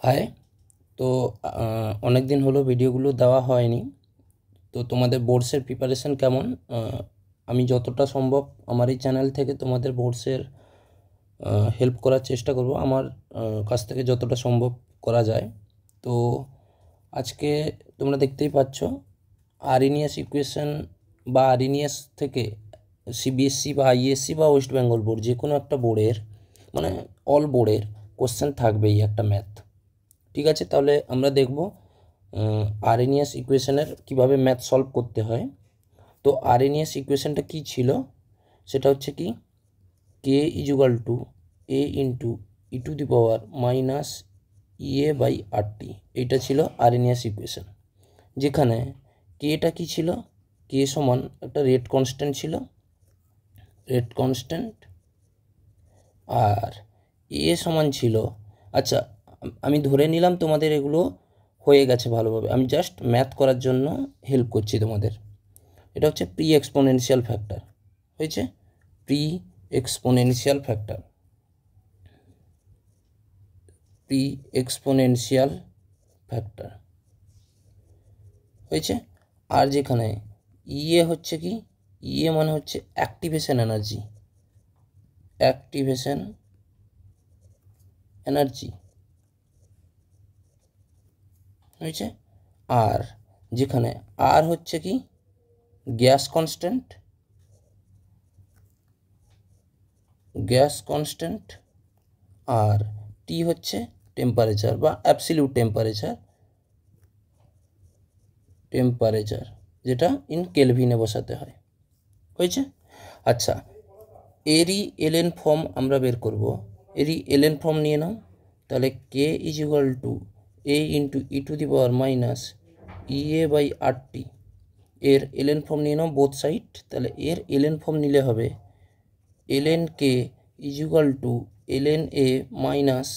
High. তো অনেক দিন হলো ভিডিওগুলো দেওয়া হয়নি। তো তোমাদের বোর্ডসের প্রিপারেশন কেমন? আমি যতটা সম্ভব আমার এই চ্যানেল থেকে তোমাদের বোর্ডসের হেল্প করার চেষ্টা করব, আমার কাছ থেকে যতটা সম্ভব করা যায়। তো আজকে তোমরা দেখতেই পাচ্ছ আরএনএস ইকুয়েশন বা আরএনএস থেকে সিবিএসসি বা আইএসসি বা ওয়েস্ট বেঙ্গল বোর্ড যে কোনো একটা বোর্ডের মানে অল বোর্ডের কোশ্চেন থাকবেই একটা ম্যাথ। ঠিক আছে, তাহলে আমরা দেখব আরএনএস ইকুয়েশনের কিভাবে ম্যাথ সলভ করতে হয়। তো আরএনএস ইকুয়েশনটা কি ছিল, সেটা হচ্ছে কি K is equal to A into E to the power minus EA by RT, এইটা ছিল আরএনএস ইকুয়েশন। যেখানে কেটা কি ছিল, কে সমান একটা রেট কনস্ট্যান্ট ছিল, রেট কনস্ট্যান্ট, আর এ সমান ছিল, আচ্ছা আমি ধরে নিলাম তোমাদের এগুলো হয়ে গেছে ভালোভাবে, আমি জাস্ট ম্যাথ করার জন্য হেল্প করছি তোমাদের। এটা হচ্ছে প্রি এক্সপোনেনশিয়াল ফ্যাক্টর, হয়েছে pre exponential factor, pre exponential factor হয়েছে। আর যেখানে ইয়ে হচ্ছে কি, ইয়ে মানে হচ্ছে অ্যাক্টিভেশন এনার্জি, অ্যাক্টিভেশন এনার্জি হয়েছে। আর যেখানে আর হচ্ছে কি গ্যাস কনস্ট্যান্ট, গ্যাস কনস্ট্যান্ট, আর টি হচ্ছে টেম্পারেচার বা অ্যাবসলিউট টেম্পারেচার, টেম্পারেচার যেটা ইন কেলভিনে বসাতে হয়, হয়েছে। আচ্ছা, এরই এলএন ফর্ম আমরা বের করব, এরই এলএন ফর্ম নিয়ে নাও। তাহলে K is equal to A into E to the power minus EA by RT, এর এলএন ফর্ম নিয়ে নাও বোথ সাইড। তাহলে এর এলএন ফর্ম নিলে হবে L N K is equal to L N A minus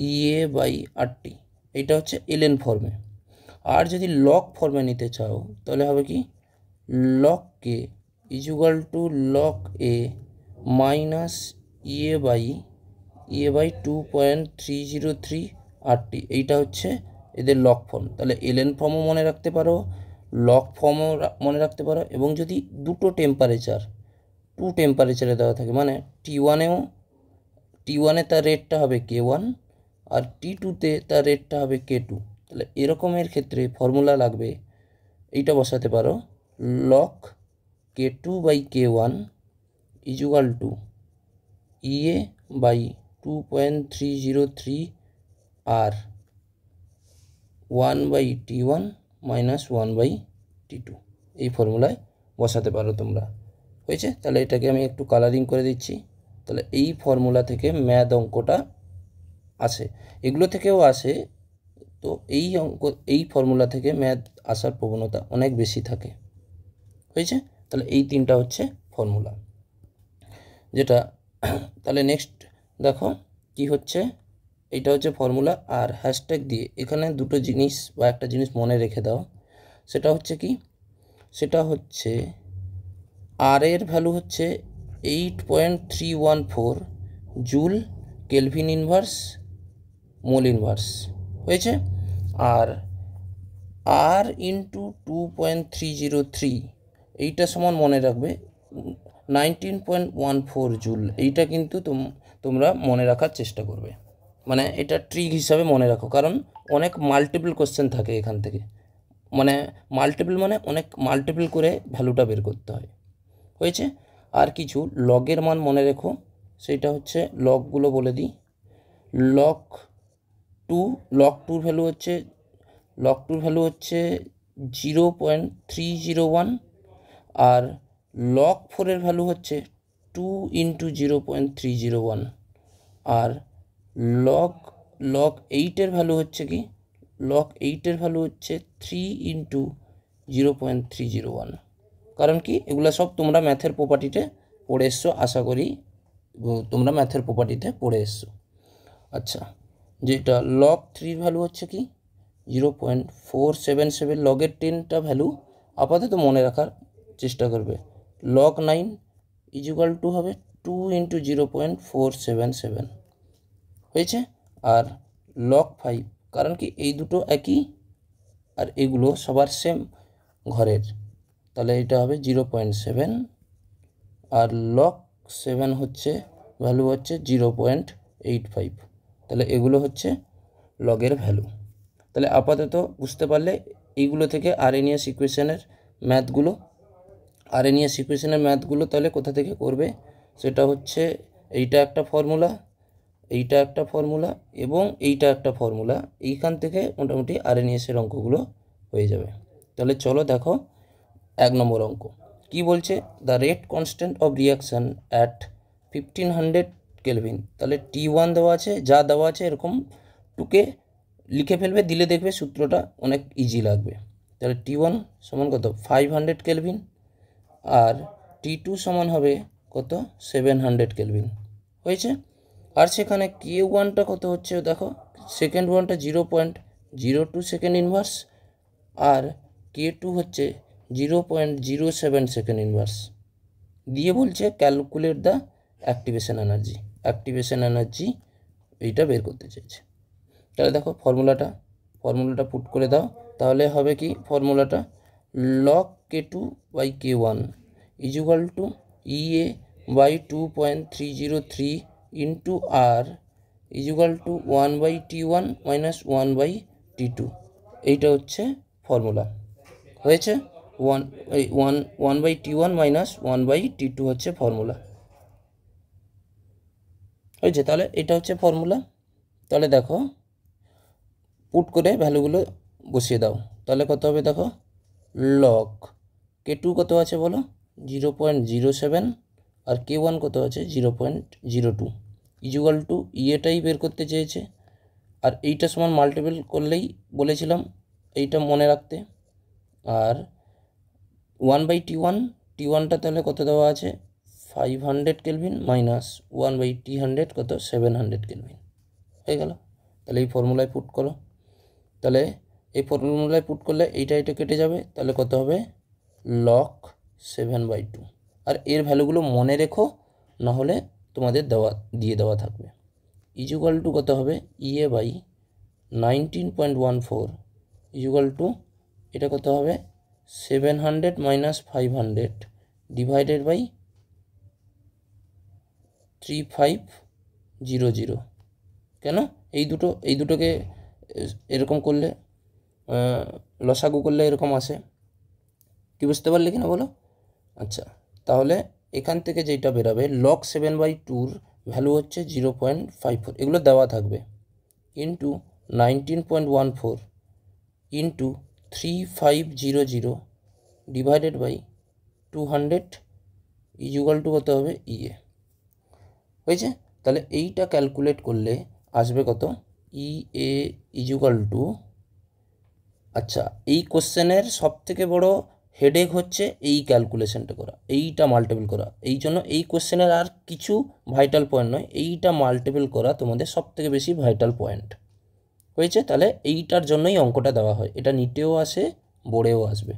EA by RT, এইটা হচ্ছে LN ফর্মে। আর যদি লগ ফর্মে নিতে চাও তাহলে হবে কি log K is equal to log A minus EA by 2.303 R T, এইটা হচ্ছে এদের লগ ফর্ম। তাহলে এলএন ফর্মও মনে রাখতে পারো, লগ ফর্মও মনে রাখতে পারো। এবং যদি দুটো টেম্পারেচার, টু টেম্পারেচারে দেওয়া থাকে, মানে টি ওয়ানে তার রেটটা হবে কে ওয়ান, আর টি টুতে তার রেটটা হবে কে টু। তাহলে এরকমের ক্ষেত্রে ফর্মুলা লাগবে, এইটা বসাতে পারো log K two by K one equal to E A by 2.303 R 1/T1 minus 1/T2, এই ফর্মুলায় বসাতে পারো তোমরা, হয়েছে। তাহলে এটাকে আমি একটু কালারিং করে দিচ্ছি। তাহলে এই ফর্মুলা থেকে ম্যাথ অঙ্কটা আসে, এগুলো থেকেও আসে। তো এই অঙ্ক, এই ফর্মুলা থেকে ম্যাথ আসার প্রবণতা অনেক বেশি থাকে, হয়েছে। তাহলে এই তিনটা হচ্ছে ফর্মুলা যেটা। তাহলে নেক্সট দেখো কি হচ্ছে, এইটা হচ্ছে ফর্মুলা। আর হ্যাশট্যাগ দিয়ে এখানে দুটো জিনিস বা একটা জিনিস মনে রেখে দাও, সেটা হচ্ছে কি, সেটা হচ্ছে আর এর ভ্যালু হচ্ছে 8.314 joule kelvin inverse mole inverse, হয়েছে। আর আর ইন্টু 2.303, এইটা সমান মনে রাখবে 19.14 জুল, এইটা কিন্তু তোমরা মনে রাখার চেষ্টা করবে, মানে এটা ট্রিক হিসাবে মনে রাখো, কারণ অনেক মাল্টিপল কোশ্চেন থাকে এখান থেকে, মানে মাল্টিপল মানে অনেক মাল্টিপল করে ভ্যালুটা বের করতে হয়, হয়েছে। আর কিছু লগের মান মনে রেখো, সেইটা হচ্ছে লগগুলো বলে দিই। লগ টু, লগ টুর ভ্যালু হচ্ছে, লগ টুর ভ্যালু হচ্ছে 0.301, আর লগ ফোরের ভ্যালু হচ্ছে 2 ইন্টু 0.301, আর লগ লগ এইটের ভ্যালু হচ্ছে কি, লগ এইটের ভ্যালু হচ্ছে 3 ইন্টু 0.301। কারণ কি, এগুলো সব তোমরা ম্যাথের প্রপার্টিতে পড়ে এসছো, আশা করি তোমরা ম্যাথের প্রপার্টিতে পড়ে এসছো। আচ্ছা, যেটা লগ থ্রির ভ্যালু হচ্ছে কি 0.477, লগের 10টা ভ্যালু আপাতত মনে রাখার চেষ্টা করবে। লগ 9 ইজুগাল টু হবে 2 ইন্টু 0.477, হয়েছে। আর log 5, কারণ কি এই দুটো একই আর এগুলো সবার সেম ঘরের, তাহলে এটা হবে 0.7 আর log 7 হচ্ছে ভ্যালু হচ্ছে 0.85, তাহলে এগুলো হচ্ছে লগের ভ্যালু। তাহলে আপাতত বুঝতে পারলে এইগুলো থেকে আরএনএস ইকুয়েশনের ম্যাথগুলো তাহলে কোথা থেকে করবে, সেটা হচ্ছে এইটা একটা ফর্মুলা, এইটা একটা ফর্মুলা এবং এইটা একটা ফর্মুলা, এইখান থেকে মোটামুটি আরএনএসের অঙ্কগুলো হয়ে যাবে। তাহলে চলো দেখো 1 নম্বর অঙ্ক কি বলছে, the rate constant of reaction at 1500 kelvin. তাহলে T1 দেওয়া আছে, যা দেওয়া আছে এরকম টুকে লিখে ফেলবে, দিলে দেখবে সূত্রটা অনেক ইজি লাগবে। তাহলে T1 সমান কত 500 কেলভিন আর T2 সমান হবে কত 700 কেলভিন হয়েছে। আর সেখানে K1টা কত হচ্ছে দেখো, সেকেন্ড ওয়ানটা 0.02 সেকেন্ড ইনভার্স আর K2 হচ্ছে 0.07 সেকেন্ড ইনভার্স দিয়ে বলছে ক্যালকুলেট দ্য অ্যাক্টিভেশন এনার্জি এইটা বের করতে চাইছে। তাহলে দেখো ফর্মুলাটা পুট করে দাও, তাহলে হবে কি ফর্মুলাটা log K2 by K1 is equal to EA by 2.303 into R is equal to 1 by T1 minus 1 by T2, এইটা হচ্ছে ফর্মুলা হয়েছে। 1 by T1 minus 1 by T2 হচ্ছে ফর্মুলা হয়েছে। তাহলে এটা হচ্ছে ফর্মুলা। তাহলে দেখো পুট করে ভ্যালুগুলো বসিয়ে দাও, তাহলে কত হবে দেখো, log K2 কত আছে বলো 0.07 আর K1 কত আছে 0.02 ইকুয়াল টু এটাই বের করতে চেয়েছে। আর এইটা সমান মাল্টিপল করলেই বলেছিলাম এইটা মনে রাখতে। আর 1 বাই T1টা তাহলে কত দেওয়া আছে 500 কেলভিন মাইনাস 1 বাই T100 কত 700 কেলভিন হয়ে গেল। তাহলে এই ফর্মুলায় পুট করো, তাহলে এই ফর্মুলায় পুট করলে এইটা কেটে যাবে, তাহলে কত হবে log 7/2। আর এর ভ্যালুগুলো মনে রেখো, না হলে তোমাদের দিয়ে দেওয়া থাকবে। ইকুয়াল টু কত হবে EA বাই 19.14 ইকুয়াল টু এটা কত হবে 700 মাইনাস 500 ডিভাইডেড বাই 3500। কেন এই দুটোকে এরকম করলে লসাগু করলে এরকম আসে, কি বুঝতে পারলে কিনা বলো। আচ্ছা, তাহলে এখান থেকে যেটা বেরাবে log 7/2 ভ্যালু হচ্ছে 0.54, এগুলো দেওয়া থাকবে, into 19.14 into 3500 divided by 200 equal to কত হবে EA হয়েছে। তাহলে এইটা ক্যালকুলেট করলে আসবে কত EA ইকুয়াল টু, আচ্ছা এই কোশ্চেনের সবথেকে বড় হেডেক হচ্ছে এই ক্যালকুলেশনটা করা, এইটা মাল্টিপল করা, এই জন্য এই কোশ্চেনের আর কিছু ভাইটাল পয়েন্ট নয়, এইটা মাল্টিপল করা তোমাদের সবথেকে বেশি ভাইটাল পয়েন্ট হয়েছে। তাহলে এইটার জন্যই অঙ্কটা দেওয়া হয়, এটা নিটেও আসে বোর্ডেও আসবে।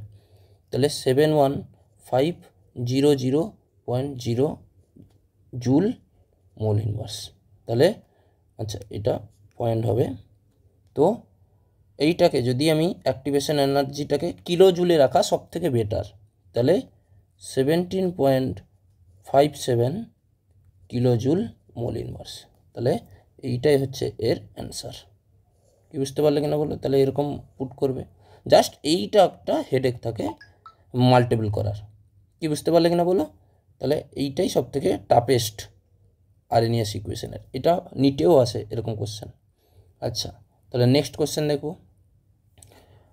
তাহলে 71500.0 জুল মোল ইনভার্স, তাহলে আচ্ছা এটা পয়েন্ট হবে। তো এইটাকে যদি আমি অ্যাক্টিভেশন এনার্জিটাকে কিলো জুলে রাখা সব থেকে বেটার, তাহলে 17.57 কিলো জুল মোল ইনভার্স, তাহলে এইটাই হচ্ছে এর অ্যান্সার। কি বুঝতে পারলে কিনা বলো। তাহলে এরকম পুট করবে, জাস্ট এইটা একটা হেডেক থাকে মাল্টিপল করার, কি বুঝতে পারলে কিনা বলো। তাহলে এইটাই সব থেকে টাফেস্ট আরএনএস ইকুয়েশনের, এটা নিটেও আসে এরকম কোশ্চেন। আচ্ছা, তাহলে নেক্সট কোশ্চেন দেখো।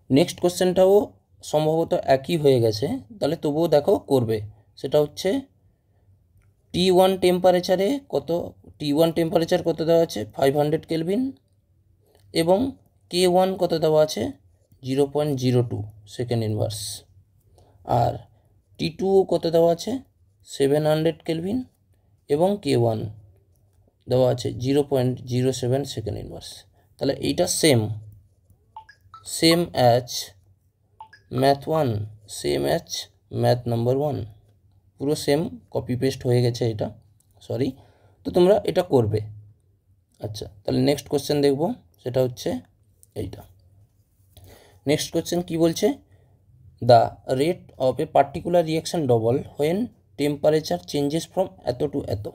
নেক্সট কোশ্চেনটাও সম্ভবত একই হয়ে গেছে, তাহলে তবুও দেখো করবে। সেটা হচ্ছে T1 টেম্পারেচারে T1 টেম্পারেচার কত দেওয়া আছে 500 কেলভিন এবং K1 কত দেওয়া আছে 0.02 সেকেন্ড ইনভার্স, আর T2 কত দেওয়া আছে 700 কেলভিন এবং K1 দেওয়া আছে 0.07 সেকেন্ড ইনভার্স। তাহলে এইটা same as math 1, same as math number 1, পুরো সেম কপি পেস্ট হয়ে গেছে এটা, সরি। তো তোমরা এটা করবে। আচ্ছা, তাহলে নেক্সট কোশ্চেন দেখব, সেটা হচ্ছে এইটা। নেক্সট কোয়েশ্চেন কি বলছে, the rate of a particular reaction double when temperature changes from এত টু এত।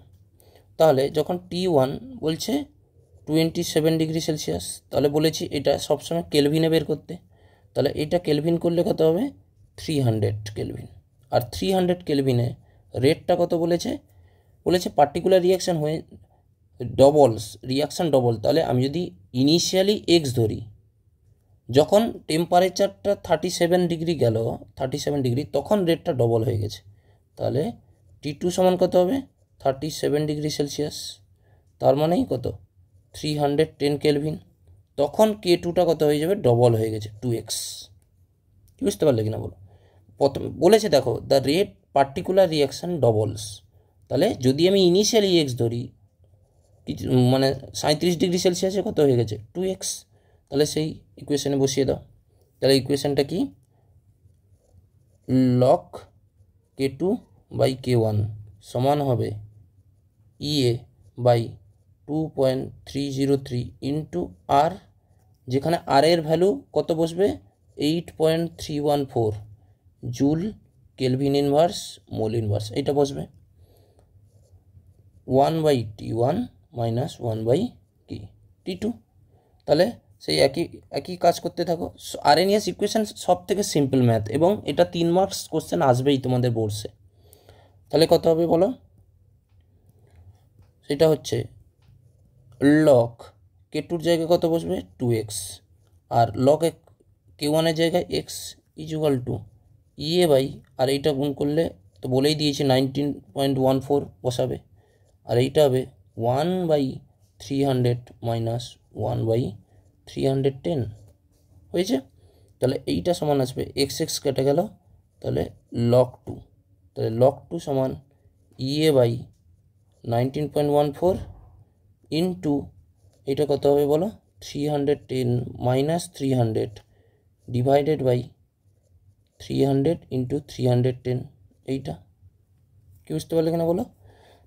তাহলে যখন T1 বলছে 27 ডিগ্রি সেলসিয়াস, তাহলে বলেছি এটা সবসময় কেলভিনে বের করতে, তাহলে এটা কেলভিন করলে কত হবে 300 কেলভিন। আর 300 কেলভিনে রেটটা কত বলেছে, বলেছে পার্টিকুলার রিয়াকশান হয়ে ডবলস, রিয়াকশান ডবল। তাহলে আমি যদি ইনিশিয়ালি এক্স ধরি, যখন টেম্পারেচারটা 37 ডিগ্রি গেল, 37 ডিগ্রি, তখন রেটটা ডবল হয়ে গেছে। তাহলে T2 সমান কত হবে 37 ডিগ্রি সেলসিয়াস, তার মানেই কত 310 কেলভিন। তখন K2টা কত হয়ে যাবে, ডবল হয়ে গেছে 2x। কি বুঝতে পারলে কিনা বলো। প্রথম বলেছে দেখো the rate particular reaction doubles, তাহলে যদি আমি ইনিশিয়ালি এক্স ধরি, মানে 37 ডিগ্রি সেলসিয়াসে কত হয়ে গেছে 2x, তাহলে সেই ইকুয়েশনে বসিয়ে দাও। তাহলে ইকুয়েশনটা কি, লক K2 বাই K1 সমান হবে EA বাই 2.303 ইন্টু আর, যেখানে আর এর ভ্যালু কত বসবে 8.314 joule kelvin inverse mole inverse, এইটা বসবে 1 বাই T1 মাইনাস 1 বাই কি T2। তাহলে সেই একই কাজ করতে থাকো। আরএনএস ইকুয়েশন সব থেকে সিম্পল ম্যাথ, এবং এটা 3 মার্কস কোশ্চেন আসবেই তোমাদের বোর্ডসে। তাহলে কত হবে বলো, সেটা হচ্ছে লক K2-র জায়গায় কত বসবে 2x, আর লক K1-এর জায়গায় x equal to EA by, আর এইটা গুণ করলে তো বলেই দিয়েছি 19.14 বসাবে, আর এইটা হবে 1 বাই 300 মাইনাস 1 বাই 310 হয়েছে। তাহলে এইটা সমান আসবে x কেটে গেল, তাহলে লক 2, তাহলে লক 2 সমান EA বাই 19.14 ইন্টু এটা কত হবে বলো 310 মাইনাস 300 ডিভাইডেড বাই 300 ইন্টু 310, এইটা। কি বুঝতে পারলে কিনা বলো।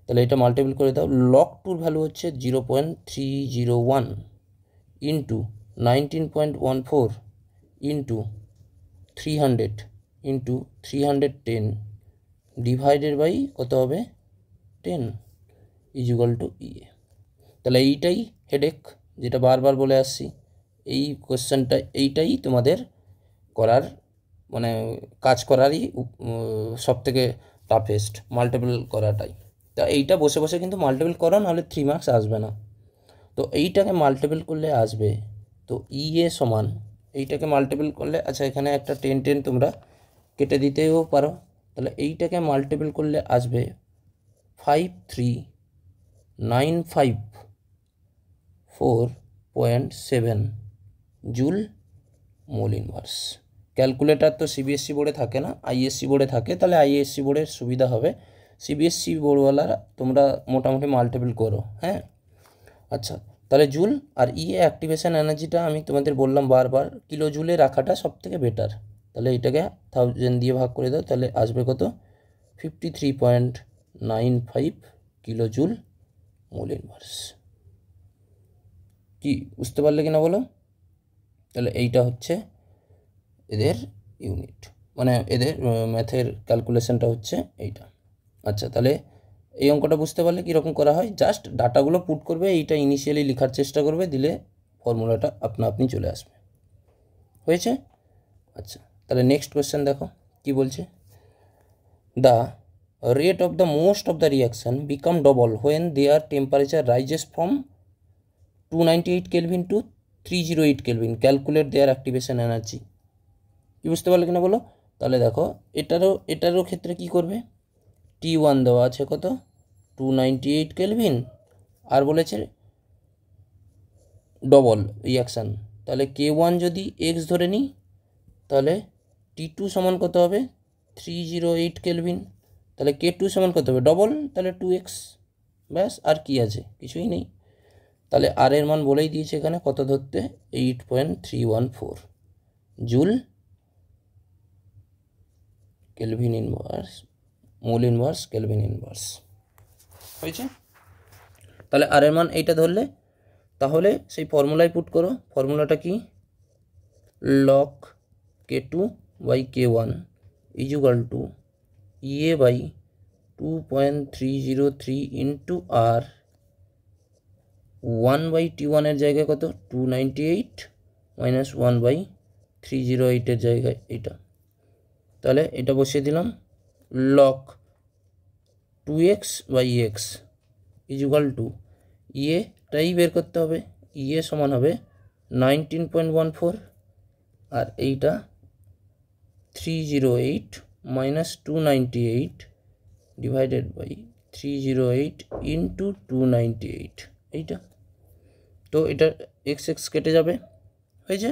তাহলে এটা মাল্টিপ্ল করে দাও, লক 2-র ভ্যালু হচ্ছে 0.301 into 19.14 into 300 into 310 divided by কত হবে 10 ইকুয়াল টু EA। তাহলে এইটাই হেডেক, যেটা বারবার বলে আসছি, এই কোশ্চেনটা এইটাই তোমাদের করার মানে কাজ করারই সবথেকে টাফেস্ট, মাল্টিপল করাটাই। তা এইটা বসে বসে কিন্তু মাল্টিপল করো, নাহলে 3 মার্কস আসবে না। তো এইটাকে মাল্টিপল করলে আসবে, তো EA সমান এইটাকে মাল্টিপল করলে, আচ্ছা এখানে একটা 10 10 তোমরা কেটে দিতেও পারো, তাহলে এইটাকে মাল্টিপল করলে আসবে 53,954.7 জুল মোল ইনভার্স। ক্যালকুলেটার তো সিবিএসসি বোর্ডে থাকে না, আইএসসি বোর্ডে থাকে, তাহলে আইএসসি বোর্ডের সুবিধা হবে। সিবিএসসি বোর্ডওয়ালারা তোমরা মোটামুটি মাল্টিপল করো, হ্যাঁ। আচ্ছা, তাহলে জুল আর EA অ্যাক্টিভেশন এনার্জিটা আমি তোমাদের বললাম বারবার, কিলো জুলে রাখাটা সব থেকে বেটার। তাহলে এটাকে 1000 দিয়ে ভাগ করে দাও, তাহলে আসবে কত 53.95 কিলো জুল মোল ইনভার্স। কি বুঝতে পারলে কিনা বলো। তাহলে এইটা হচ্ছে এদের ইউনিট, মানে এদের ম্যাথের ক্যালকুলেশনটা হচ্ছে এইটা। আচ্ছা, তাহলে এই অঙ্কটা বুঝতে পারলে কীরকম করা হয়, জাস্ট ডাটাগুলো পুট করবে, এইটা ইনিশিয়ালি লেখার চেষ্টা করবে, দিলে ফর্মুলাটা আপনা আপনি চলে আসবে। হয়েছে। আচ্ছা, তাহলে নেক্সট কোয়েশ্চেন দেখো কি বলছে, the rate of the most of the reaction become double when their temperature rises from 298 kelvin to 308 kelvin, calculate their activation energy. কি বুঝতে পারলে কিনা বলো। তাহলে দেখো এটারও ক্ষেত্রে কি করবে, T1 দেওয়া আছে কত 298 কেলভিন, আর বলেছে ডবল রিয়াকশান, তাহলে K1 যদি x ধরে নিই, তাহলে T2 সমান কত হবে 308 কেলভিন, তাহলে K2 সমান কত হবে ডবল, তাহলে 2x, ব্যাস আর কি আছে, কিছুই নেই। তাহলে আর এর মান বলেই দিয়েছে এখানে কত ধরতে 8.314 joule kelvin inverse mole inverse kelvin inverse হয়েছে। তাহলে আর এর মান এইটা ধরলে, তাহলে সেই ফর্মুলায় পুট করো। ফর্মুলাটা কি? log k2 by k1 is equal to EA by 2.303 into R 1 by T1 এর জায়গায় কত? 298 minus 1 by 308 এর জায়গায় এটা। তাহলে এটা বসিয়ে দিলাম। log 2x by x is equal to EA টাই বের করতে হবে। EA সমান হবে 19.14 আর এইটা 308 minus 298 divided by 308 into 298 এইটা। তো এটা এক্স এক্স কেটে যাবে, হয়েছে?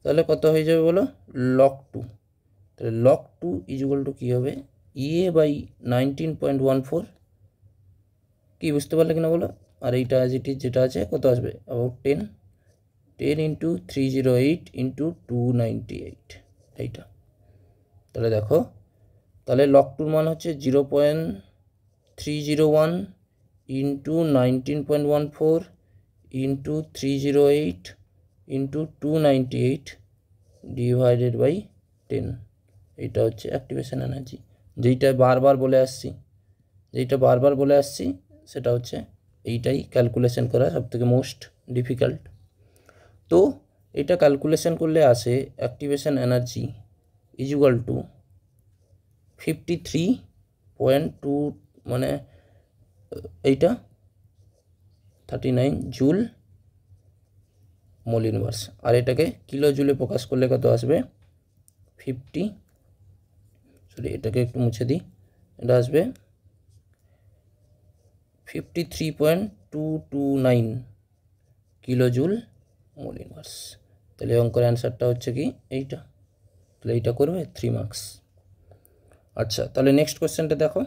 তাহলে কত হয়ে যাবে বলো? log 2। তাহলে log 2 ইজ ইকুয়াল টু কী হবে? EA by 19.14। কি বুঝতে পারলে কিনা বলো? আর এইটা আজ ইট ইজ যেটা আছে কত আসবে? অ্যাবাউট 10 ইন্টু 308 ইন্টু 298 এইটা। তাহলে দেখো, তাহলে log 2 মান হচ্ছে 0.301 into 19.14 into 308 into 298 divided by 10। এইটা হচ্ছে অ্যাক্টিভেশন এনার্জি। যেটা বারবার বলে আসছি সেটা হচ্ছে এইটাই ক্যালকুলেশন করা সবথেকে মোস্ট ডিফিকাল্ট। তো এটা ক্যালকুলেশন করলে আসে activation energy is equal two 53.2 মানে এইটা 39 জুল মোল ইনভার্স। আর এটাকে কিলো জুলে প্রকাশ করলে কত আসবে? এটাকে একটু মুছে দিই, এটা আসবে 53.229 কিলো জুল মোল ইনভার্স। তাহলে অঙ্কের অ্যান্সারটা হচ্ছে কি এইটা। তাহলে এইটা করবে 3 মার্কস। আচ্ছা, তাহলে নেক্সট কোশ্চেনটা দেখো।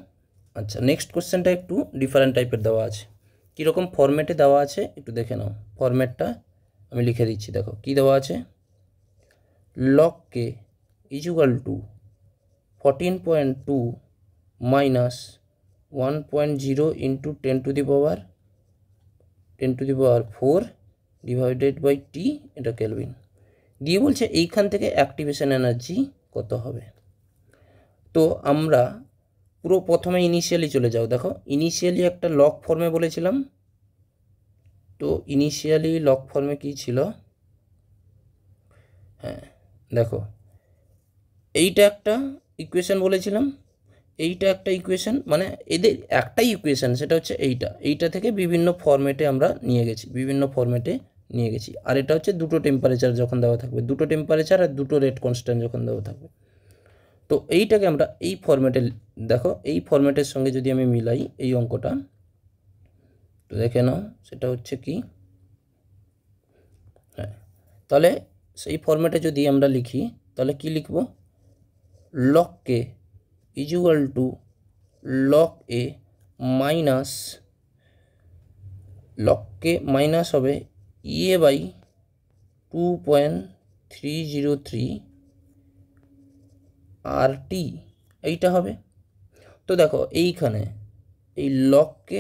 আচ্ছা, নেক্সট কোশ্চেনটা একটু ডিফারেন্ট টাইপের দেওয়া আছে। কীরকম ফরম্যাটে দেওয়া আছে একটু দেখে নাও। ফরম্যাটটা আমি লিখে দিচ্ছি, দেখো কি দেওয়া আছে। log k is equal to 14.2 minus 1.0 into 10 to the power 4 divided by T, এটা কেলভিন দিয়ে বলছে এইখান থেকে অ্যাক্টিভেশন এনার্জি কত হবে। তো আমরা পুরো প্রথমে ইনিশিয়ালি চলে যাও। দেখো ইনিশিয়ালি একটা লগ ফর্মে বলেছিলাম। তো ইনিশিয়ালি লগ ফর্মে কী ছিল? হ্যাঁ দেখো, এইটা একটা ইকুয়েশন বলেছিলাম, এইটা একটা ইকুয়েশন, মানে এদের একটাই ইকুয়েশন, সেটা হচ্ছে এইটা থেকে বিভিন্ন ফরম্যাটে আমরা নিয়ে গেছি। আর এটা হচ্ছে দুটো টেম্পারেচার যখন দেওয়া থাকবে, দুটো টেম্পারেচার আর দুটো রেট কনস্ট্যান্ট যখন দেওয়া থাকবে। তো এইটাকে আমরা এই ফরম্যাটে, দেখো এই ফরম্যাটের সঙ্গে যদি আমি মিলাই এই অঙ্কটা, তো দেখে নাও সেটা হচ্ছে কি। হ্যাঁ, তাহলে সেই ফরম্যাটে যদি আমরা লিখি তাহলে কি লিখব? log k is equal to log a minus log k minus হবে EA বাই 2.303 RT, এইটা হবে। তো দেখো এইখানে এই log k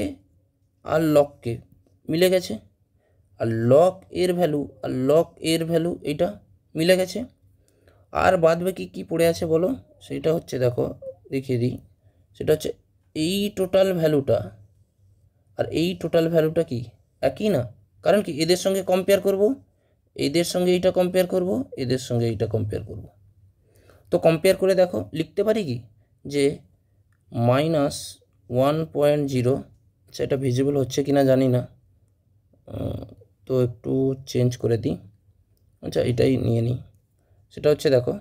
আর log k মিলে গেছে, আর log এর ভ্যালু এইটা মিলে গেছে। আর বাদ বাকি কী পড়ে আছে বলো? সেটা হচ্ছে, দেখো দেখিয়ে দিই, সেটা হচ্ছে এই টোটাল ভ্যালুটা আর এই টোটাল ভ্যালুটা কি একই না? কারণ কি এদের সঙ্গে কম্পেয়ার করব, এদের সঙ্গে এইটা কম্পেয়ার করব, এদের সঙ্গে এইটা কম্পেয়ার করব। তো কম্পেয়ার করে দেখো লিখতে পারি কি যে -1.0, আচ্ছা এটা ভিজিবল হচ্ছে কি না জানি না, তো একটু চেঞ্জ করে দিই। আচ্ছা এটাই নিয়ে নিই। সেটা হচ্ছে দেখো,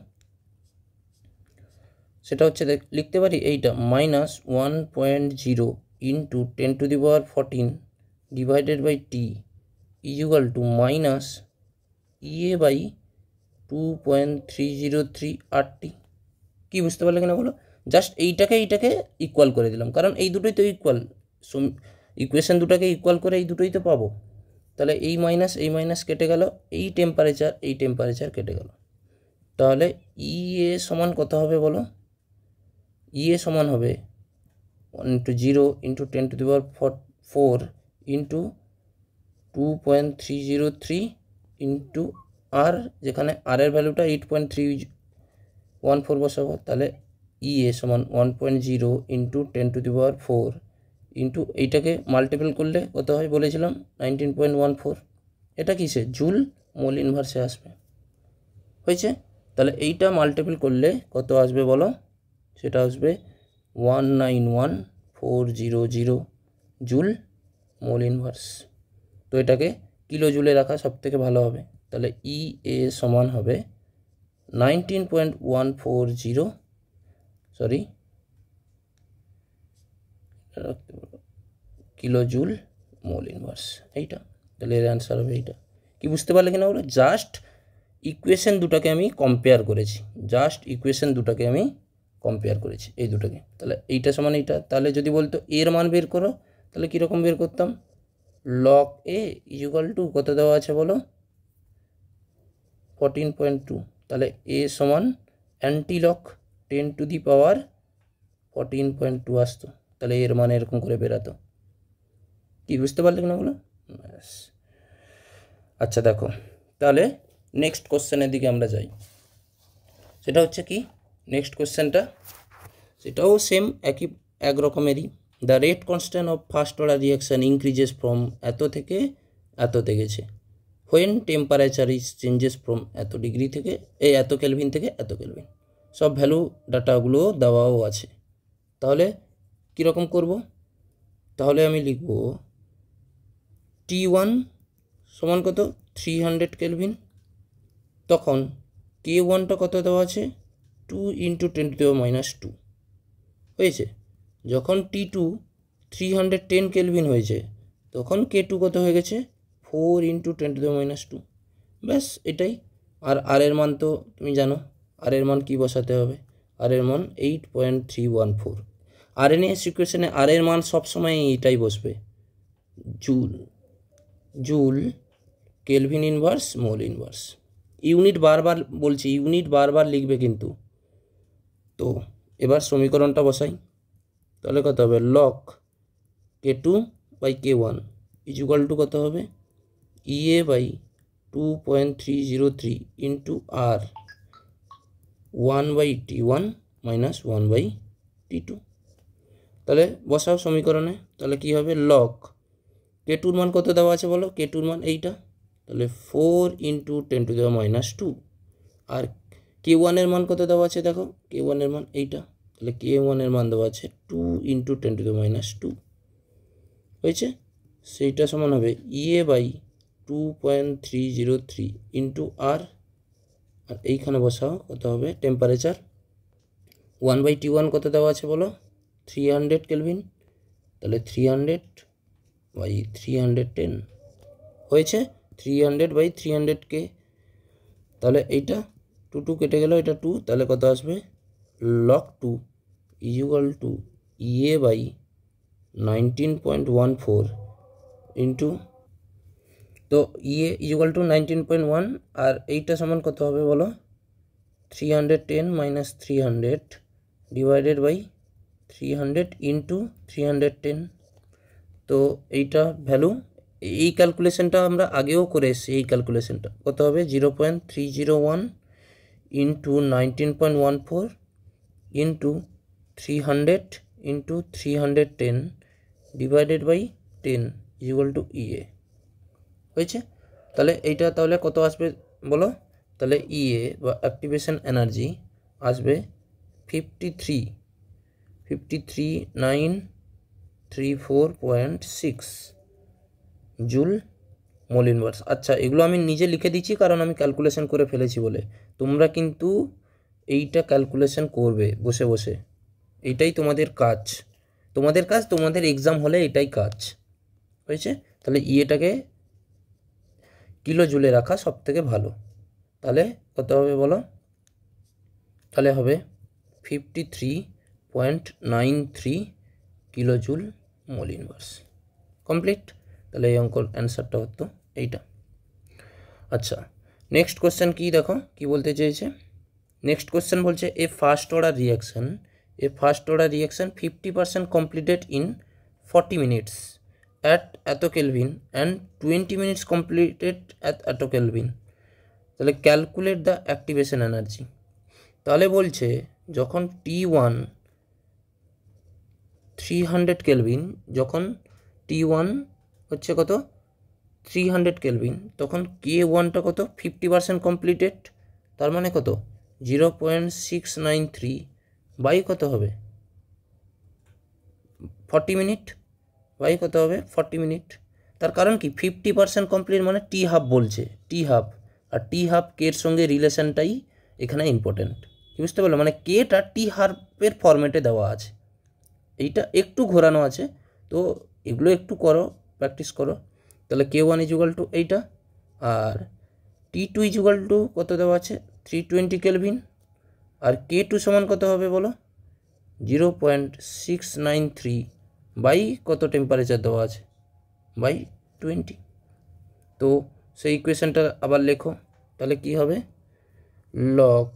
লিখতে পারি এইটা -1.0 into 10 to the power 14 divided by T is equal to minus EA by 2.303 RT। কি বুঝতে পারলে কিনা বলো? জাস্ট এইটাকে ইকুয়াল করে দিলাম, কারণ এই দুটোই তো ইকুয়াল, ইকুয়েশন দুটাকে ইকুয়াল করে এই দুটোই তো পাবো। তাহলে এই মাইনাস কেটে গেল, এই টেম্পারেচার কেটে গেল। তাহলে EA সমান কত হবে বলো? EA সমান হবে 1 into 0 into 10 to the power 4 into 2.303 into আর, যেখানে আর এর ভ্যালুটা 8.314 বসাবো, তাহলে ইএ সমান 1.0 ইন্টু 10⁴ ইন্টু এইটাকে মাল্টিপল করলে কত হয় বলেছিলাম 19.14। এটা কিসে? জুল মোল ইনভার্সে আসবে। হয়েছে? তাহলে এইটা মাল্টিপল করলে কত আসবে বলো? সেটা আসবে 191400 জুল মোল ইনভার্স। তো এটাকে কিলো জুলে রাখা সব থেকে ভালো হবে। তাহলে ই এ সমান হবে 19.140 কিলো জুল মোল ইনভার্স। এইটা তাহলে এর অ্যান্সার হবে এইটা। কি বুঝতে পারলে কিনা বলো? জাস্ট ইকুয়েশন দুটাকে আমি কম্পেয়ার করেছি, এই দুটোকে। তাহলে এইটা সমান এইটা। তাহলে যদি বলতো এর মান বের করো, তাহলে কীরকম বের করতাম? লগ এ ইকুয়াল টু কত দেওয়া আছে বলো? 14.2। তাহলে এ সমান অ্যান্টি লগ 10⁻14.2 আসতো। তাহলে এর মানে এরকম করে বেরাতো। কি বুঝতে পারলে কিনা বলো? ব্যাস। আচ্ছা দেখো, তাহলে নেক্সট কোশ্চেনের দিকে আমরা যাই। সেটা হচ্ছে কি নেক্সট কোশ্চেনটা? সেটাও সেম এক রকমেরই। The rate constant of first order reaction increases from এত থেকে এততে গেছে when temperature is changes from এত ডিগ্রি থেকে এত কেলভিন থেকে এত কেলভিন। সব ভ্যালু ডাটাগুলো দেওয়াও আছে। তাহলে কীরকম করব? তাহলে আমি লিখব T1 সমান কত? 300 কেলভিন। তখন K1টা কত দেওয়া আছে? 2 ইন্টু 10⁻²। হয়েছে? যখন T2 310 কেলভিন হয়েছে, তখন K2 কত হয়ে গেছে? 4 ইন্টু 10⁻²। ব্যাস এটাই। আর এর মান তো তুমি জানো, আর এর মান কি বসাতে হবে? আর এর মান 8.314। আরএনএস ইকুয়েশনে আর এর মান সবসময় এইটাই বসবে, joule kelvin inverse mole inverse. Unit বারবার বলছি, ইউনিট বারবার লিখবে কিন্তু। তো এবার সমীকরণটা বসাই। তাহলে কত হবে? লগ K2/K1 ইকুয়াল টু কত হবে? EA/2.303 ইন্টু আর 1/T1 মাইনাস 1/T2। তাহলে বসাও সমীকরণে। তাহলে কি হবে? লগ K2-র মান কত দেওয়া আছে বলো? K2-র মান এইটা। তাহলে 4 ইন্টু 10⁻²। আর K1-এর মান কত দেওয়া আছে? দেখো K1-এর মান এইটা। তাহলে K1-এর মান দেওয়া আছে 2 ইন্টু 10⁻²। হয়েছে? সেইটা সমান হবে EA/2.303 ইন্টু আর এইখানে বসাও কত হবে? টেম্পারেচার 1/T1 কত দেওয়া আছে বলো? 300 কেলভিন। তাহলে 300/310 হয়েছে 300/300K। তাহলে এইটা 2 কেটে গেল, এটা 2। তাহলে কত আসবে? Log 2 equal to EA/19.14 into, তো EA ইকুয়াল টু 19.1, আর এইটা সমান কত হবে বলো? 310 মাইনাস 300 ডিভাইডেড বাই 300 ইন্টু 310। তো এইটা ভ্যালু, এই ক্যালকুলেশনটা আমরা আগেও করে এসেছি। এই ক্যালকুলেশনটা কত হবে? 0.301 into 19.14 into 300 into 310 divided by 10 equal to EA। হয়েছে? তাহলে এইটা তাহলে কত আসবে বলো? তাহলে EA বা অ্যাক্টিভেশন এনার্জি আসবে 53934.6 জুল মোল ইনভার্স। আচ্ছা, এগুলো আমি নিজে লিখে দিচ্ছি কারণ আমি ক্যালকুলেশন করে ফেলেছি বলে। তোমরা কিন্তু এইটা ক্যালকুলেশন করবে বসে বসে। এইটাই তোমাদের কাজ, তোমাদের এক্সাম হলে এটাই কাজ। হয়েছে? তাহলে ইয়েটাকে কিলো জুলে রাখা সব থেকে ভালো। তাহলে কত হবে বলো? তাহলে হবে 53.93 kilo joule mole inverse. Complete. তাহলে এই অঙ্কর অ্যান্সারটা হতো এইটা। আচ্ছা, নেক্সট কোশ্চেন কি দেখো কি বলতে চেয়েছে। নেক্সট কোশ্চেন বলছে a first order reaction 50% completed in 40 minutes at এত kelvin and 20 minutes completed at এত কেলভিন। তাহলে ক্যালকুলেট দ্য অ্যাক্টিভেশন এনার্জি। তাহলে বলছে যখন T1 300 কেলভিন, যখন T1 হচ্ছে কত 300 কেলভিন, তখন K1টা কত 50% কমপ্লিটেড, তার মানে কত 0.693 বাই কত হবে 40 মিনিট, বাই কত হবে 40 মিনিট। তার কারণ কি 50% কমপ্লিট মানে টি হাফ বলছে, টি হাফ, আর টি হাফ কের সঙ্গে রিলেশনটাই এখানে ইম্পর্টেন্ট। কি বুঝতে পারলো, মানে কেটা টি হাফের ফরম্যাটে দেওয়া আছে, এইটা একটু ঘোরানো আছে, তো এগুলো একটু করো, প্র্যাকটিস করো। তাহলে K1 ইজুগাল টু এইটা, আর T2 ইজুগাল টু কত দেওয়া আছে 320 কেলভিন, আর K2 সমান কত হবে বলো 0.693 বাই কত টেম্পারেচার দেওয়া আছে বাই 20। তো সেই ইকুয়েশনটা আবার লেখো, তাহলে কি হবে লগ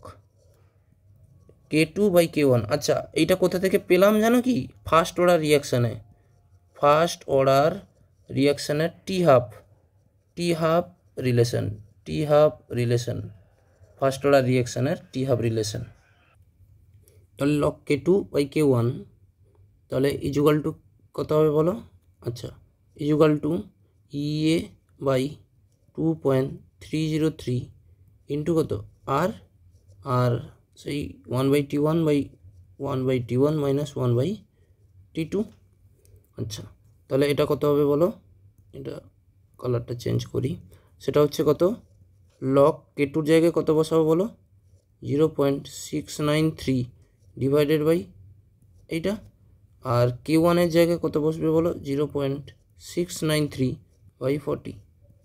K2 বাই K1। আচ্ছা এইটা কোথা থেকে পেলাম জানো কি, ফার্স্ট অর্ডার রিয়াকশানের T half relation, first order রিয়াকশানের টি হাফ রিলেশন। তাহলে লগ K2 বাই K1 তাহলে ইজুগাল টু কত হবে বলো, আচ্ছা equal to EA by 2.303 into কত আর সেই 1/T1 by 1/T1 minus 1/T2। আচ্ছা তাহলে এটা কত হবে বলো, এটা কালারটা চেঞ্জ করি, সেটা হচ্ছে কত লগ K2 জায়গায় কত বসাবো বলো 0.693 ডিভাইডেড বাই এইটা, আর K1 এর জায়গায় কত বসবে বলো 0.693 বাই 40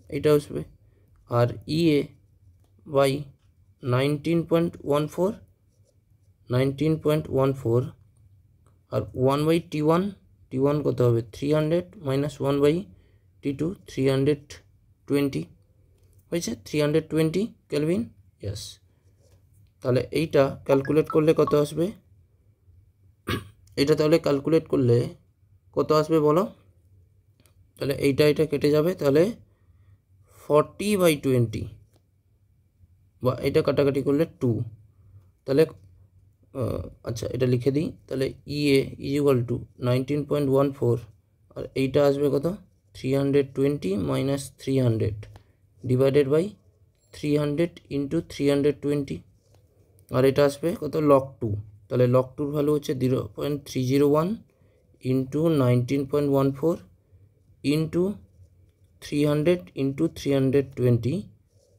এইটা বসবে, আর EA বাই 19.14 আর 1/T1 কত হবে 300 মাইনাস 1/T2 320 হয়েছে 320 কেলভিন, ইয়েস। তাহলে এইটা ক্যালকুলেট করলে কত আসবে, এটা তাহলে ক্যালকুলেট করলে কত আসবে বলো, তাহলে এইটা কেটে যাবে, তাহলে 40/20 বা এটা কাটাকাটি করলে 2, তাহলে আচ্ছা এটা লিখে দিই, তাহলে EA ইকুয়াল টু 19.14 আর এইটা আসবে কত 320 মাইনাস 300 ডিভাইডেড বাই 300 ইন্টু 320, আর এটা আসবে কত লগ 2, তাহলে লগ 2 ভ্যালু হচ্ছে 0.301 into 19.14 into 300 into 320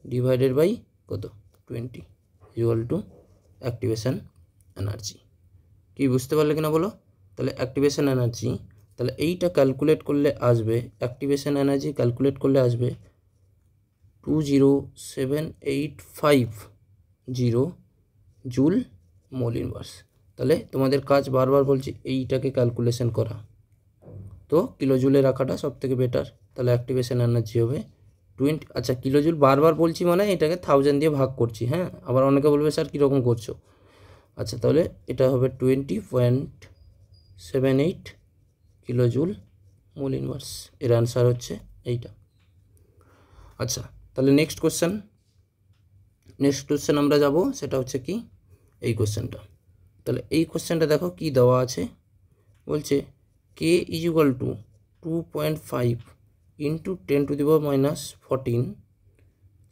divided by কত 20 ইকুয়াল টু অ্যাক্টিভেশন এনার্জি। কি বুঝতে পারলে কিনা বলো, তাহলে অ্যাক্টিভেশন এনার্জি, তাহলে এইটা ক্যালকুলেট করলে আসবে, অ্যাক্টিভেশন এনার্জি ক্যালকুলেট করলে আসবে 20785 জুল মোল ইনভার্স। তাহলে তোমাদের কাজ বারবার বলছি এইটাকে ক্যালকুলেশন করা, তো কিলোজুলে রাখাটা সব থেকে বেটার। তাহলে অ্যাক্টিভেশন এনার্জি হবে 20, আচ্ছা কিলোজুল বারবার বলছি মানে এটাকে 1000 দিয়ে ভাগ করছি, হ্যাঁ আবার অনেকে বলবে স্যার কীরকম করছো, আচ্ছা তাহলে এটা হবে 20.78 কিলোজুল মোল ইনভার্স, এর অ্যান্সার হচ্ছে এইটা। আচ্ছা তাহলে নেক্সট কোশ্চেন আমরা যাব, সেটা হচ্ছে কি এই কোশ্চেনটা। তাহলে এই কোশ্চেনটা দেখো কি দেওয়া আছে, বলছে K equal to 2.5 into 10⁻⁻14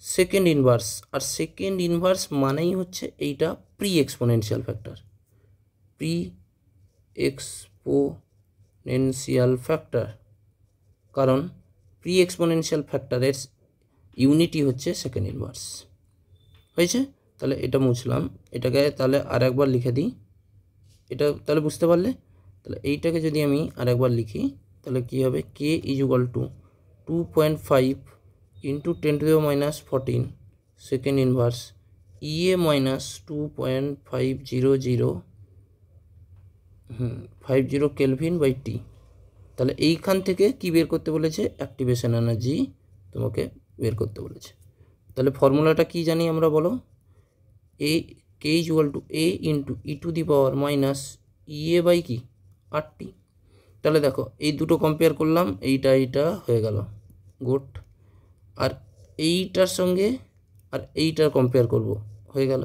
second inverse, আর সেকেন্ড ইনভার্স মানেই হচ্ছে এইটা প্রি এক্সপোনেনশিয়াল ফ্যাক্টর, কারণ প্রি এক্সপোনেনশিয়াল ফ্যাক্টরের ইউনিটই হচ্ছে সেকেন্ড ইনভার্স। হয়েছে, তাহলে এটা মুছলাম, এটাকে তাহলে আর একবার লিখে দিই, এটা তাহলে বুঝতে পারলে। তাহলে এইটাকে যদি আমি আর একবার লিখি তাহলে কী হবে, K equal to 2.5 into 10⁻⁻14 second inverse EA minus 2.500 kelvin by T. তাহলে এইখান থেকে কি বের করতে বলেছে, অ্যাক্টিভেশন এনার্জি তোমাকে বের করতে বলেছে। তাহলে ফর্মুলাটা কি জানি আমরা বলো, K equal to A into E to the power minus EA by কি RT। তাহলে দেখো এই দুটো কম্পেয়ার করলাম, এইটা হয়ে গেল গুড, আর এইটার সঙ্গে আর এইটার কম্পেয়ার করব, হয়ে গেল।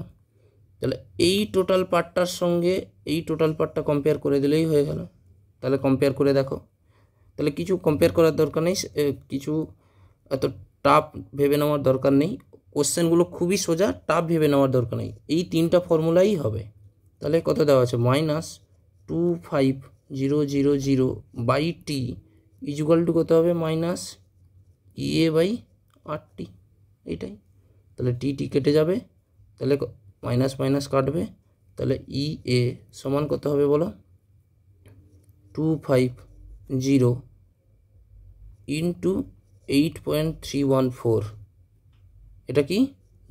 তাহলে এই টোটাল পার্টটার সঙ্গে এই টোটাল পার্টটা কম্পেয়ার করে দিলেই হয়ে গেল। তাহলে কম্পেয়ার করে দেখো। তাহলে কিছু কম্পেয়ার করার দরকার নেই, কিছু এত টাফ ভেবে নেওয়ার দরকার নেই, কোশ্চেনগুলো খুবই সোজা, টাফ ভেবে নেওয়ার দরকার নেই, এই তিনটা ফর্মুলাই হবে। তাহলে কত দেওয়া আছে, -2500 বাই টি ইজুয়াল টু কত হবে, -EA বাই RT, এইটাই। তাহলে টি কেটে যাবে, তাহলে মাইনাস মাইনাস কাটবে, তাহলে EA সমান কত হবে বলো, 250 ইন্টু 8.314, এটা কি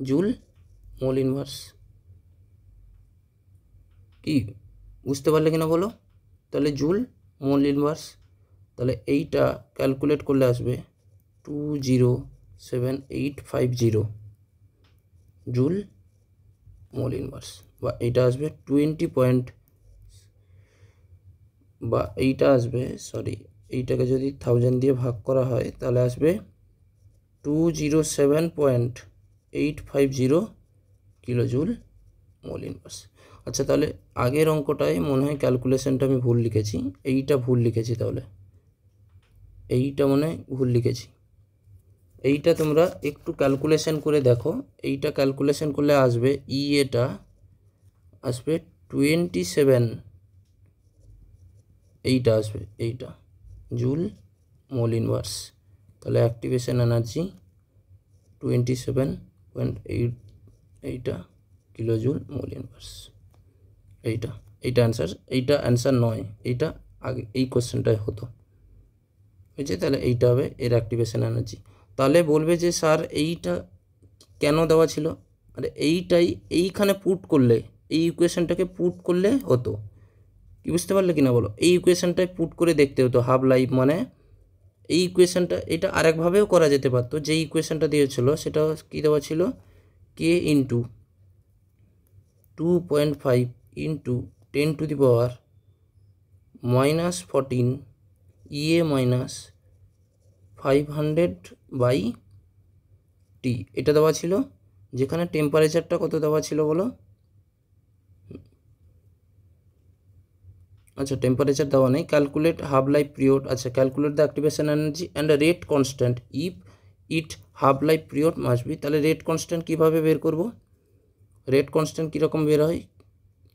জুল মোল ইনভার্স। কি বুঝতে পারলে কিনা বলো? তাহলে জুল মোল ইনভার্স, তাহলে এইটা ক্যালকুলেট করলে আসবে 207,850 জুল মোল ইনভার্স, বা এইটা আসবে 20 পয়েন্ট, বা এইটা আসবে, সরি, এইটাকে যদি 1000 দিয়ে ভাগ করা হয় তাহলে আসবে 207.850 কিলো জুল মোল ইনভার্স। আচ্ছা, তাহলে আগের অঙ্কটায় মনে হয় ক্যালকুলেশনটা আমি ভুল লিখেছি, এইটা ভুল লিখেছি, তাহলে এইটা মনে হয় ভুল লিখেছি, এইটা তোমরা একটু ক্যালকুলেশন করে দেখো, এইটা ক্যালকুলেশন করলে আসবে এটা আসবে 27, এইটা আসবে এইটা জুল মোল ইনভার্স। তাহলে অ্যাক্টিভেশন এনার্জি 27.8 এইটা কিলো জুল মোল ইনভার্স, এইটা অ্যান্সার, এইটা অ্যান্সার নয়, এইটা আগে এই কোশ্চেনটাই হতো, বুঝছে? তাহলে এইটা হবে এর অ্যাক্টিভেশন এনার্জি। তাহলে বলবে যে স্যার এইটা কেন দেওয়া ছিল, আরে এইটাই এইখানে পুট করলে, এই ইকুয়েশনটাকে পুট করলে হতো, কি বুঝতে পারলে কিনা বলো? এই ইকুয়েশনটায় পুট করে দেখতে হতো হাফ লাইফ, মানে এই ইকুয়েশনটা, এটা আরেকভাবেও করা যেতে পারতো, যে ইকুয়েশনটা দিয়েছিল সেটা কী দেওয়া ছিল, K into 2.5 into 10⁻⁻14 EA minus 500 by T, এটা দেওয়া ছিল, যেখানে টেম্পারেচারটা কত দেওয়া ছিল বলো? আচ্ছা, টেম্পারেচার দেওয়া নেই, ক্যালকুলেট হাফ লাইফ পিরিয়ড, আচ্ছা calculate the activation energy and rate constant if it half life period must be. তাহলে রেট কনস্ট্যান্ট কীভাবে বের করব, রেট কনস্ট্যান্ট কীরকম বের হয়,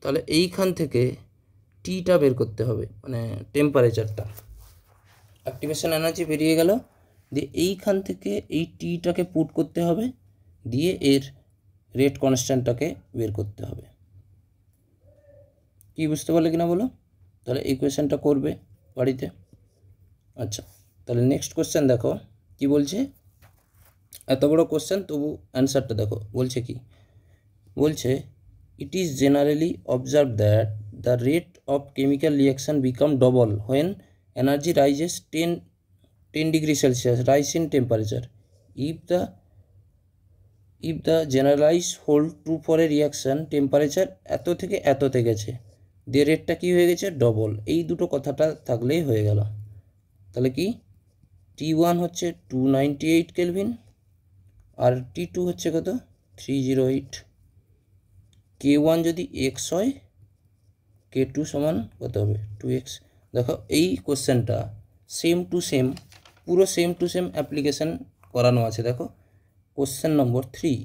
তাহলে এইখান থেকে টিটা বের করতে হবে, মানে টেম্পারেচারটা, অ্যাক্টিভেশন এনার্জি বেরিয়ে গেল, দিয়ে এইখান থেকে এই টিটাকে পুট করতে হবে, দিয়ে এর রেট কনস্ট্যান্টটাকে বের করতে হবে। কি বুঝতে পারলে কিনা বলো? তাহলে এই কোয়েশ্চেনটা করবে বাড়িতে। আচ্ছা, তাহলে নেক্সট কোয়েশ্চেন দেখো কি বলছে, এত বড় কোয়েশ্চেন তবু অ্যান্সারটা দেখো, বলছে কি, বলছে it is generally observe that the rate of chemical reaction become double when energy rises 10 degree Celsius rice in temperature if the generalized hold true for a reaction temperature এত থেকে এততে গেছে, দিয়ে রেটটা কী হয়ে গেছে, ডবল, এই দুটো কথাটা থাকলেই হয়ে গেল। তাহলে কি T1 হচ্ছে 298 কেলভিন, আর T2 হচ্ছে কত 308, K1 যদি x হয় K2 সমান কত হবে 2x। দেখো এই কোশ্চেনটা সেম টু সেম, পুরো সেম টু সেম অ্যাপ্লিকেশান করানো আছে, দেখো কোশ্চেন নম্বর 3,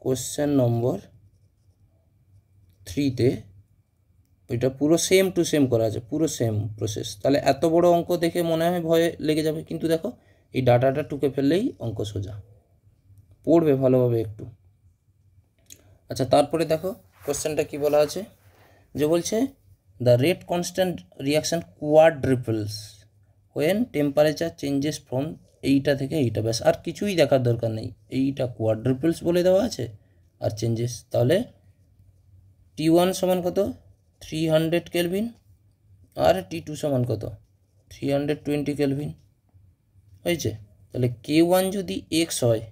কোশ্চেন নম্বর 3তে ওইটা পুরো সেম টু সেম করা আছে, পুরো সেম প্রসেস। তাহলে এত বড় অঙ্ক দেখে মনে হয় ভয় লেগে যাবে, কিন্তু দেখো এই ডাটাটা টুকে ফেললেই অঙ্ক সোজা, পড়বে ভালোভাবে একটু। আচ্ছা, তারপরে দেখো কোশ্চেনটা কি বলা আছে, যে বলছে the rate constant reaction quadruples when temperature changes from এইটা থেকে এইটা, ব্যাস আর কিছুই দেখার দরকার নেই, এইটা কোয়াড্রিপলস বলে দেওয়া আছে আর চেঞ্জেস। তাহলে T1 সমান কত 300 কেলভিন, আর T2 সমান কত 320 কেলভিন, হয়েছে? তাহলে K1 যদি x হয়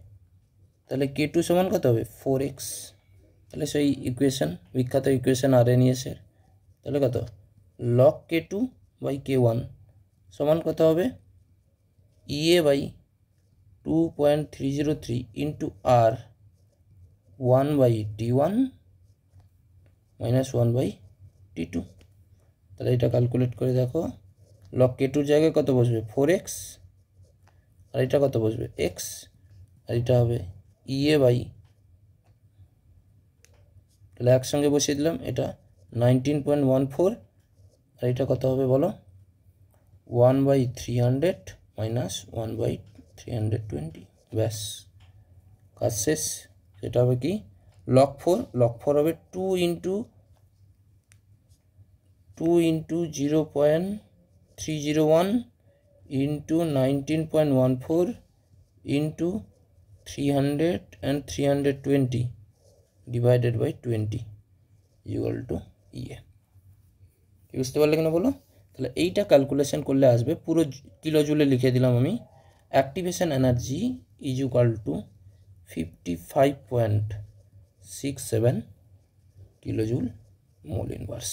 তাহলে K2 সমান কত হবে 4x। তাহলে সেই ইকুয়েশন, বিখ্যাত ইকুয়েশন আরএনএস এর, তাহলে কত log k2 বাই k1 সমান কত হবে EA by 2.303 into R 1 by T1 minus 1 by T2। তাহলে এটা ক্যালকুলেট করে দেখো, log k2 জায়গায় কত বসবে 4x, আর এটা কত বসবে x, আর এটা হবে EA বাই, তাহলে একসঙ্গে বসিয়ে দিলাম, এটা 19.14, আর এটা কত হবে বলো 1/300 মাইনাস 1/320। ব্যাস কাজ শেষ। সেটা হবে কি log 4 হবে 2 into 0.301 into 19.14 into 300 and 320 divided by 20 equal to EA। বুঝতে পারলে কিনা বলো? তাহলে এইটা ক্যালকুলেশন করলে আসবে, পুরো কিলো জুলে লিখে দিলাম আমি, activation energy is equal two 55.67 kilo joule mole inverse.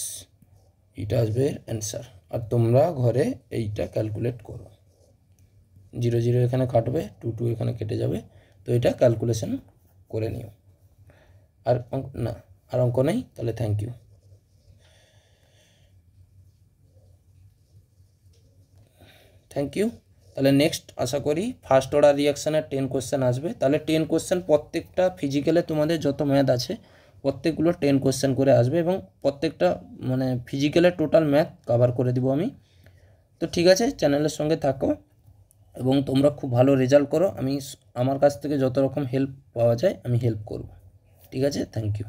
এটা আসবে এর অ্যান্সার। আর তোমরা ঘরে এইটা ক্যালকুলেট করো, 0 0 এখানে কাটবে, 2 2 এখানে কেটে যাবে, তো এটা ক্যালকুলেশন করে নিও। আর না, আর অঙ্ক নেই, তাহলে থ্যাংক ইউ। তাহলে নেক্সট আশা করি ফার্স্ট অর্ডার রিয়াকশানের 10 কোশ্চেন আসবে। তাহলে 10 কোশ্চেন প্রত্যেকটা ফিজিক্যালে তোমাদের যত ম্যাথ আছে প্রত্যেকগুলো 10 কোশ্চেন করে আসবে, এবং প্রত্যেকটা মানে ফিজিক্যালের টোটাল ম্যাথ কভার করে দিব আমি। তো ঠিক আছে, চ্যানেলের সঙ্গে থাকো এবং তোমরা খুব ভালো রেজাল্ট করো। আমি আমার কাছ থেকে যত রকম হেল্প পাওয়া যায় আমি হেল্প করব। ঠিক আছে, থ্যাংক ইউ।